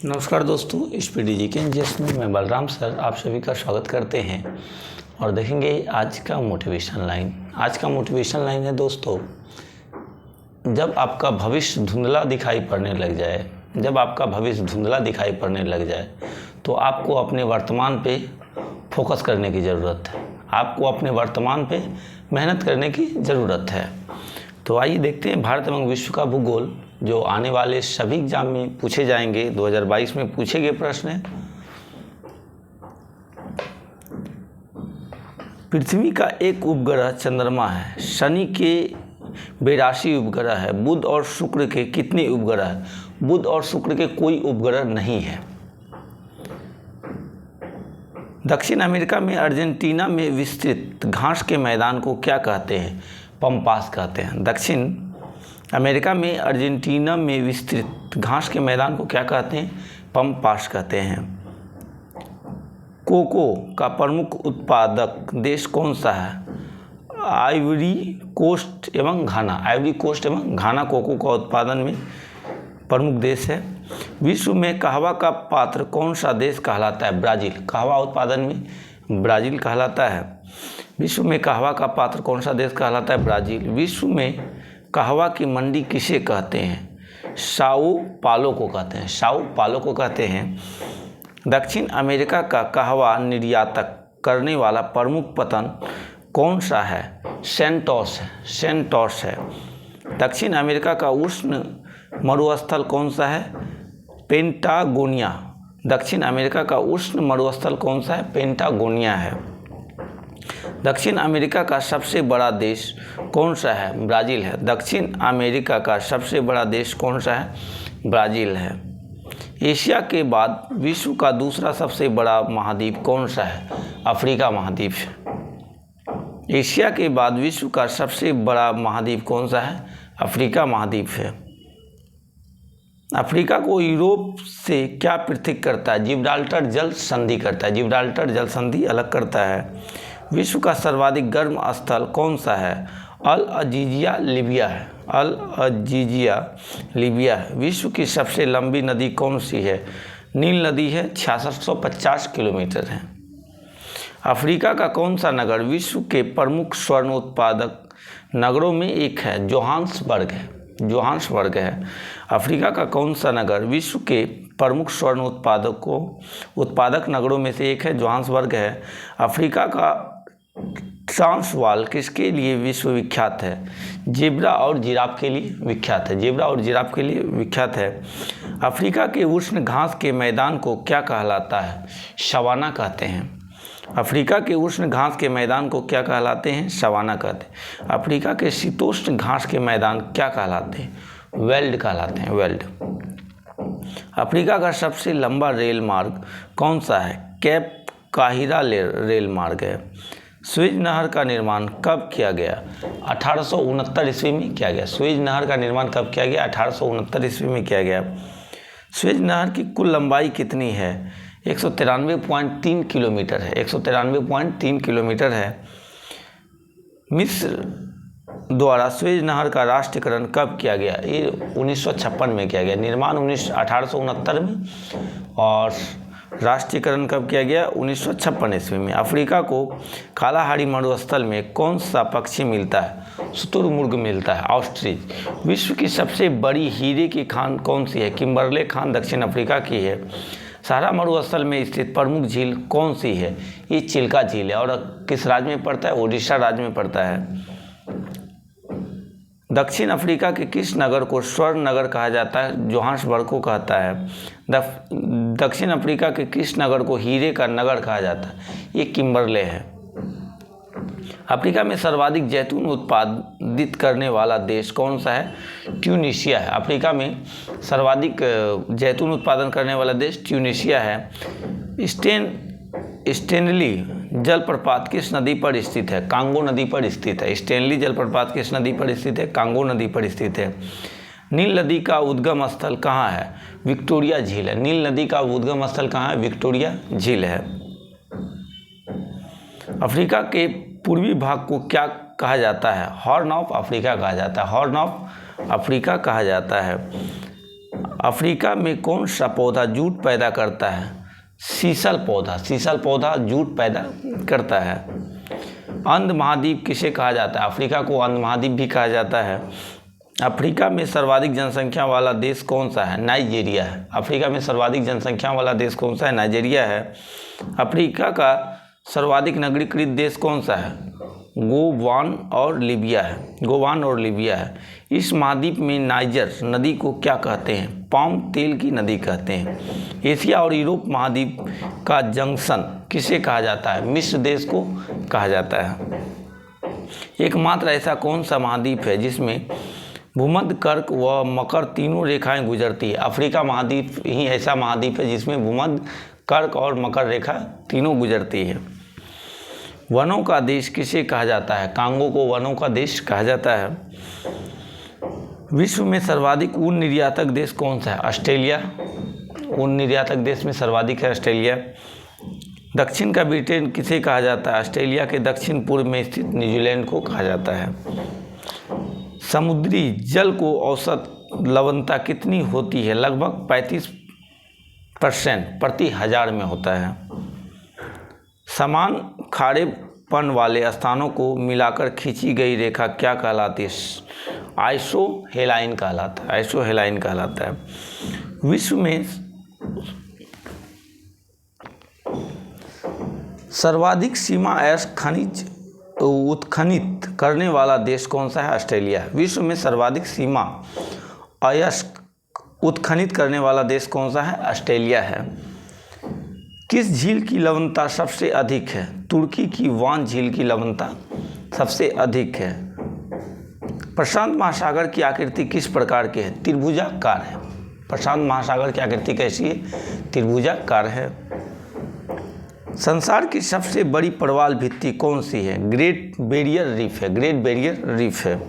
नमस्कार दोस्तों, इस पीडीजी के इंजस्ट में मैं बलराम सर आप सभी का स्वागत करते हैं और देखेंगे आज का मोटिवेशन लाइन। आज का मोटिवेशन लाइन है दोस्तों, जब आपका भविष्य धुंधला दिखाई पड़ने लग जाए, तो आपको अपने वर्तमान पे फोकस करने की ज़रूरत है। आपको अपने वर्तमान पे मेहनत करने की ज़रूरत है। तो आइए देखते हैं भारत एवं विश्व का भूगोल जो आने वाले सभी एग्जाम में पूछे जाएंगे। 2022 में पूछे गए प्रश्न हैं। पृथ्वी का एक उपग्रह चंद्रमा है, शनि के 82 उपग्रह है, बुध और शुक्र के कितने उपग्रह है? बुध और शुक्र के कोई उपग्रह नहीं है। दक्षिण अमेरिका में अर्जेंटीना में विस्तृत घास के मैदान को क्या कहते हैं? पम्पास कहते हैं। दक्षिण अमेरिका में अर्जेंटीना में विस्तृत घास के मैदान को क्या कहते हैं? पम्पास कहते हैं। कोको का प्रमुख उत्पादक देश कौन सा है? आइवरी कोस्ट एवं घाना कोको का उत्पादन में प्रमुख देश है। विश्व में कहवा का पात्र कौन सा देश कहलाता है? ब्राज़ील। कहवा उत्पादन में ब्राज़ील कहलाता है। विश्व में कहवा का पात्र कौन सा देश कहलाता है? ब्राज़ील। विश्व में कहवा की मंडी किसे कहते हैं? साओ पालो को कहते हैं। दक्षिण अमेरिका का कहवा निर्यातक करने वाला प्रमुख पतन कौन सा है? सेंटोस है। दक्षिण अमेरिका का उष्ण मरुस्थल कौन सा है? पेंटागोनिया। दक्षिण अमेरिका का उष्ण मरुस्थल कौन सा है? पेंटागोनिया है। दक्षिण अमेरिका का सबसे बड़ा देश कौन सा है? ब्राज़ील है। दक्षिण अमेरिका का सबसे बड़ा देश कौन सा है? ब्राज़ील है। एशिया के बाद विश्व का दूसरा सबसे बड़ा महाद्वीप कौन सा है? अफ्रीका महाद्वीप है। एशिया के बाद विश्व का सबसे बड़ा महाद्वीप कौन सा है? अफ्रीका महाद्वीप है। अफ्रीका को यूरोप से क्या पृथक करता है? जिब्राल्टर जल संधि करता है। जिब्राल्टर जल संधि अलग करता है। विश्व का सर्वाधिक गर्म स्थल कौन सा है? अल अजीजिया लीबिया है। विश्व की सबसे लंबी नदी कौन सी है? नील नदी है, 6650 किलोमीटर है। अफ्रीका का कौन सा नगर विश्व के प्रमुख स्वर्ण उत्पादक नगरों में एक है? जोहान्सबर्ग है। अफ्रीका का कौन सा नगर विश्व के प्रमुख स्वर्ण उत्पादक नगरों में से एक है? जोहान्सबर्ग है। अफ्रीका का ट्रांसवाल किसके लिए विश्वविख्यात है? जेब्रा और जिराफ के लिए विख्यात है। अफ्रीका के उष्ण घास के मैदान को क्या कहलाता है? सवाना कहते हैं। अफ्रीका के उष्ण घास के मैदान को क्या कहलाते हैं? सवाना कहते हैं। अफ्रीका के शीतोष्ण घास के मैदान क्या कहलाते हैं? वेल्ड कहलाते हैं, वेल्ड। अफ्रीका का सबसे लंबा रेल मार्ग कौन सा है? केप काहिरा रेल मार्ग है। सुएज नहर का निर्माण कब किया गया? 1869 ईस्वी में किया गया। सुएज नहर का निर्माण कब किया गया? 1869 ईस्वी में किया गया। सुएज नहर की कुल लंबाई कितनी है? 193.3 किलोमीटर है। 193.3 किलोमीटर है। मिस्र द्वारा सुएज नहर का राष्ट्रीयकरण कब किया गया? ये 1956 में किया गया। निर्माण 1869 में और राष्ट्रीयकरण कब किया गया? 1956 ईस्वी में। अफ्रीका को कालाहारी मरुस्थल में कौन सा पक्षी मिलता है? शुतुरमुर्ग मिलता है, ऑस्ट्रिच। विश्व की सबसे बड़ी हीरे की खान कौन सी है? किम्बरले खान दक्षिण अफ्रीका की है। सहारा मरुस्थल में स्थित प्रमुख झील कौन सी है? ये चिल्का झील है। और किस राज्य में पड़ता है? ओडिशा राज्य में पड़ता है। दक्षिण अफ्रीका के किस नगर को स्वर्ण नगर कहा जाता है? जोहान्सबर्ग को कहता है। दक्षिण अफ्रीका के किस नगर को हीरे का नगर कहा जाता है? ये किम्बरले है। अफ्रीका में सर्वाधिक जैतून उत्पादित करने वाला देश कौन सा है? ट्यूनीशिया है। अफ्रीका में सर्वाधिक जैतून उत्पादन करने वाला देश ट्यूनीशिया है। स्टेनली जलप्रपात किस नदी पर स्थित है? कांगो नदी पर स्थित है। स्टेनली जलप्रपात किस नदी पर स्थित है? कांगो नदी पर स्थित है। नील नदी का उद्गम स्थल कहाँ है? विक्टोरिया झील है। नील नदी का उद्गम स्थल कहाँ है? विक्टोरिया झील है। अफ्रीका के पूर्वी भाग को क्या कहा जाता है? हॉर्न ऑफ अफ्रीका कहा जाता है। हॉर्न ऑफ अफ्रीका कहा जाता है। अफ्रीका में कौन सा पौधा जूट पैदा करता है? सीसल पौधा जूट पैदा करता है। अंध महाद्वीप किसे कहा जाता है? अफ्रीका को अंध महाद्वीप भी कहा जाता है। अफ्रीका में सर्वाधिक जनसंख्या वाला देश कौन सा है? नाइजीरिया है। अफ्रीका में सर्वाधिक जनसंख्या वाला देश कौन सा है? नाइजीरिया है। अफ्रीका का सर्वाधिक नगरीकृत देश कौन सा है? गोवान और लीबिया है। इस महाद्वीप में नाइजर नदी को क्या कहते हैं? पाम तेल की नदी कहते हैं। एशिया और यूरोप महाद्वीप का जंक्शन किसे कहा जाता है? मिस्र देश को कहा जाता है। एकमात्र ऐसा कौन सा महाद्वीप है जिसमें भूमध्य कर्क व मकर तीनों रेखाएं गुजरती है? अफ्रीका महाद्वीप ही ऐसा महाद्वीप है जिसमें भूमध्य कर्क और मकर रेखा तीनों गुजरती है। वनों का देश किसे कहा जाता है? कांगो को वनों का देश कहा जाता है। विश्व में सर्वाधिक ऊन निर्यातक देश कौन सा है? ऑस्ट्रेलिया। ऊन निर्यातक देश में सर्वाधिक है ऑस्ट्रेलिया। दक्षिण का ब्रिटेन किसे कहा जाता है? ऑस्ट्रेलिया के दक्षिण पूर्व में स्थित न्यूजीलैंड को कहा जाता है। समुद्री जल को औसत लवणता कितनी होती है? लगभग 35% प्रति हजार में होता है। समान खारेपन वाले स्थानों को मिलाकर खींची गई रेखा क्या कहलाती है? आइसोहेलाइन कहलाता है। विश्व में सर्वाधिक सीमा अयस्क खनिज उत्खनित करने वाला देश कौन सा है? ऑस्ट्रेलिया। विश्व में सर्वाधिक सीमा अयस्क उत्खनित करने वाला देश कौन सा है? ऑस्ट्रेलिया है। किस झील की लवणता सबसे अधिक है? तुर्की की वान झील की लवणता सबसे अधिक है। प्रशांत महासागर की आकृति किस प्रकार की है? त्रिभुजाकार है। प्रशांत महासागर की आकृति कैसी है? त्रिभुजाकार है। संसार की सबसे बड़ी प्रवाल भित्ति कौन सी है? ग्रेट बैरियर रीफ है।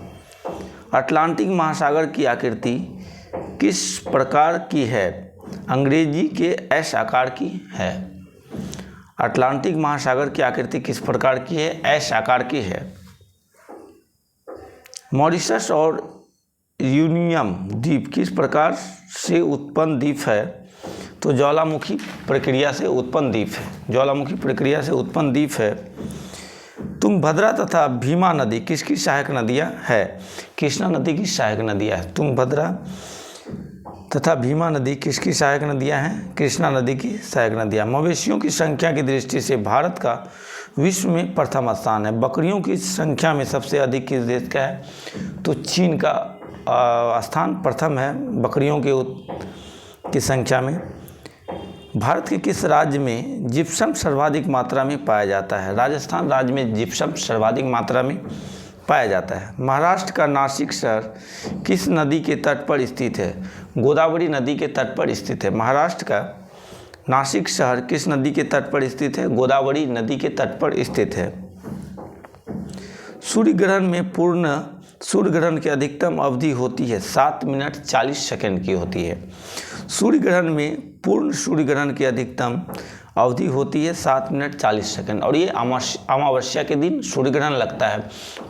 अटलांटिक महासागर की आकृति किस प्रकार की है? अंग्रेजी के एस आकार की है। अटलांटिक महासागर की आकृति किस प्रकार की है? एस आकार की है। मॉरिशस और यूनियम द्वीप किस प्रकार से उत्पन्न द्वीप है? तो ज्वालामुखी प्रक्रिया से उत्पन्न द्वीप है। तुंगभद्रा तथा भीमा नदी किसकी सहायक नदियाँ है? कृष्णा नदी की सहायक नदियाँ है। तुंगभद्रा तथा भीमा नदी किसकी सहायक नदियाँ हैं? कृष्णा नदी की सहायक नदियाँ। मवेशियों की संख्या की दृष्टि से भारत का विश्व में प्रथम स्थान है। बकरियों की संख्या में सबसे अधिक किस देश का है? तो चीन का स्थान प्रथम है बकरियों की संख्या में। भारत के किस राज्य में जिप्सम सर्वाधिक मात्रा में पाया जाता है? राजस्थान राज्य में जिप्सम सर्वाधिक मात्रा में पाया जाता है। महाराष्ट्र का नासिक शहर किस नदी के तट पर स्थित है? गोदावरी नदी के तट पर स्थित है। महाराष्ट्र का नासिक शहर किस नदी के तट पर स्थित है? गोदावरी नदी के तट पर स्थित है। सूर्य ग्रहण की अधिकतम अवधि होती है 7 मिनट 40 सेकंड की होती है। पूर्ण सूर्य ग्रहण की अधिकतम अवधि होती है 7 मिनट 40 सेकंड और ये अमावस्या के दिन सूर्य ग्रहण लगता है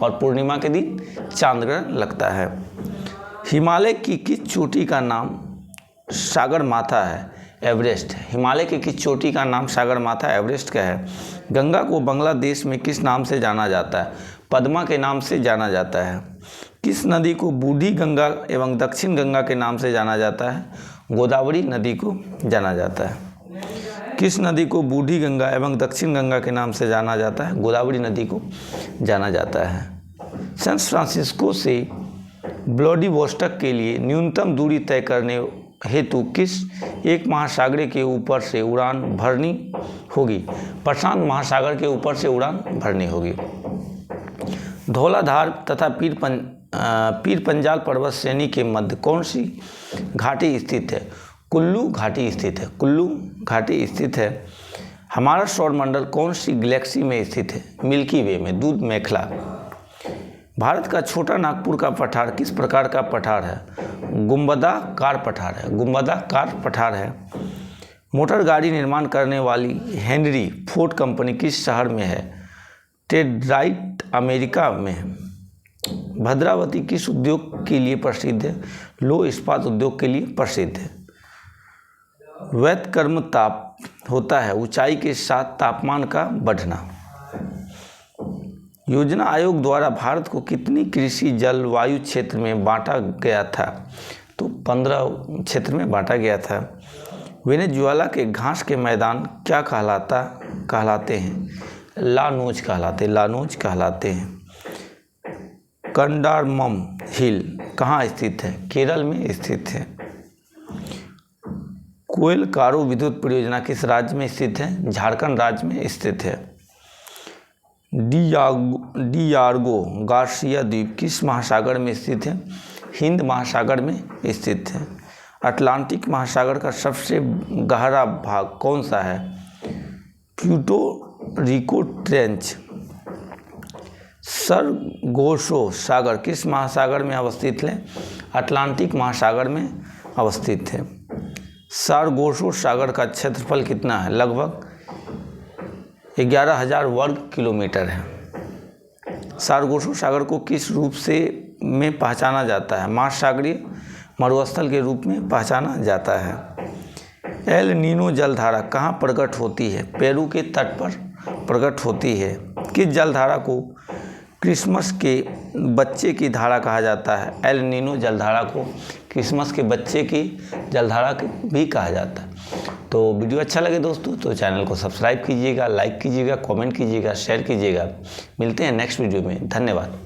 और पूर्णिमा के दिन चांद ग्रहण लगता है। हिमालय की किस चोटी का नाम सागरमाथा है? एवरेस्ट है। हिमालय की किस चोटी का नाम सागरमाथा एवरेस्ट का है। गंगा को बांग्लादेश में किस नाम से जाना जाता है? पद्मा के नाम से जाना जाता है। किस नदी को बूढ़ी गंगा एवं दक्षिण गंगा के नाम से जाना जाता है? गोदावरी नदी को जाना जाता है। किस नदी को बूढ़ी गंगा एवं दक्षिण गंगा के नाम से जाना जाता है? गोदावरी नदी को जाना जाता है। सैन फ्रांसिस्को से व्लादिवोस्टॉक के लिए न्यूनतम दूरी तय करने हेतु किस एक महासागर के ऊपर से उड़ान भरनी होगी? प्रशांत महासागर के ऊपर से उड़ान भरनी होगी। धौलाधार तथा पीर पंजाल पर्वत श्रेणी के मध्य कौन सी घाटी स्थित है? कुल्लू घाटी स्थित है। हमारा सौरमंडल कौन सी गैलेक्सी में स्थित है? मिल्की वे में, दूध मेखला। भारत का छोटा नागपुर का पठार किस प्रकार का पठार है? गुंबदाकार पठार है। मोटर गाड़ी निर्माण करने वाली हेनरी फोर्ड कंपनी किस शहर में है? डेट्रॉइट अमेरिका में है। भद्रावती किस उद्योग के लिए प्रसिद्ध है? लौह इस्पात उद्योग के लिए प्रसिद्ध है। व्युत्क्रम ताप होता है ऊंचाई के साथ तापमान का बढ़ना। योजना आयोग द्वारा भारत को कितनी कृषि जलवायु क्षेत्र में बांटा गया था? तो 15 क्षेत्र में बांटा गया था। वेनेजुएला के घास के मैदान क्या कहलाते हैं? लानोज कहलाते हैं। कंडारमम हिल कहाँ स्थित है? केरल में स्थित है। कोयल कारो विद्युत परियोजना किस राज्य में स्थित है? झारखंड राज्य में स्थित है। डियागो गार्सिया द्वीप किस महासागर में स्थित है? हिंद महासागर में स्थित है। अटलांटिक महासागर का सबसे गहरा भाग कौन सा है? Puerto Rico trench. सरगोशो सागर किस महासागर में अवस्थित है? अटलांटिक महासागर में अवस्थित है। सरगोशो सागर का क्षेत्रफल कितना है? लगभग 11,000 वर्ग किलोमीटर है। सरगोशो सागर को किस रूप में पहचाना जाता है? महासागरीय मरुस्थल के रूप में पहचाना जाता है। एल नीनो जलधारा कहाँ प्रकट होती है? पेरू के तट पर प्रकट होती है। किस जलधारा को क्रिसमस के बच्चे की धारा कहा जाता है? एल नीनो जलधारा को क्रिसमस के बच्चे की जलधारा भी कहा जाता है। तो वीडियो अच्छा लगे दोस्तों तो चैनल को सब्सक्राइब कीजिएगा, लाइक कीजिएगा, कमेंट कीजिएगा, शेयर कीजिएगा। मिलते हैं नेक्स्ट वीडियो में। धन्यवाद।